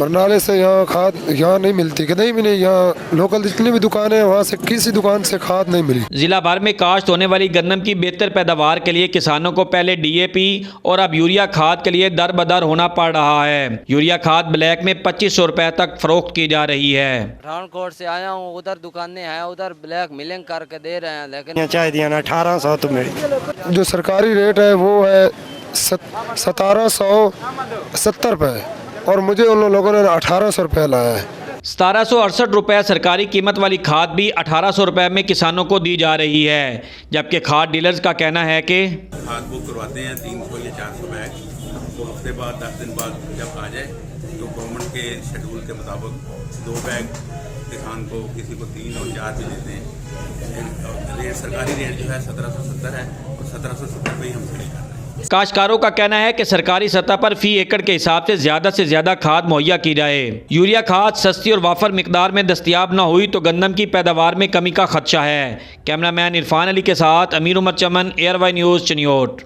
बरनाले से यहाँ खाद यहाँ नहीं मिलती, कि नहीं मिली। यहाँ लोकल जितनी भी दुकानें हैं वहाँ से किसी दुकान से खाद नहीं मिली। जिला भर में काश्त होने वाली गन्नम की बेहतर पैदावार के लिए किसानों को पहले डीएपी और अब यूरिया खाद के लिए दर बदर होना पड़ रहा है। यूरिया खाद ब्लैक में 2500 रुपए तक फरोख्त की जा रही है। पठानकोट से आया हूँ, उधर दुकानें हैं, उधर ब्लैक मिलिंग करके दे रहे हैं, लेकिन चाय दिया ना 1800 तो मेरी जो सरकारी रेट है वो है 1770 रुपये और मुझे उन लोगों ने 1800 रुपये लाया है। 1768 रुपये सरकारी कीमत वाली खाद भी 1800 रुपये में किसानों को दी जा रही है, जबकि खाद डीलर्स का कहना है कि खाद बुक करवाते हैं 300 या 400 बैग, तो हफ्ते बाद 10 दिन बाद जब आ जाए तो गवर्नमेंट के शेड्यूल के मुताबिक 2 बैग किसान को, किसी को 3 और 4 भी देते हैं। रेट सरकारी रेट जो है 1770 है और 1770 रुपये हम सेल कर रहे हैं। काश्तकारों का कहना है कि सरकारी सतह पर फी एकड़ के हिसाब से ज्यादा खाद मुहैया की जाए। यूरिया खाद सस्ती और वाफर मिकदार में दस्तयाब न हुई तो गन्नम की पैदावार में कमी का खदशा है। कैमरामैन इरफान अली के साथ अमीर उमर चमन, एयरवाई न्यूज़, चिन्योट।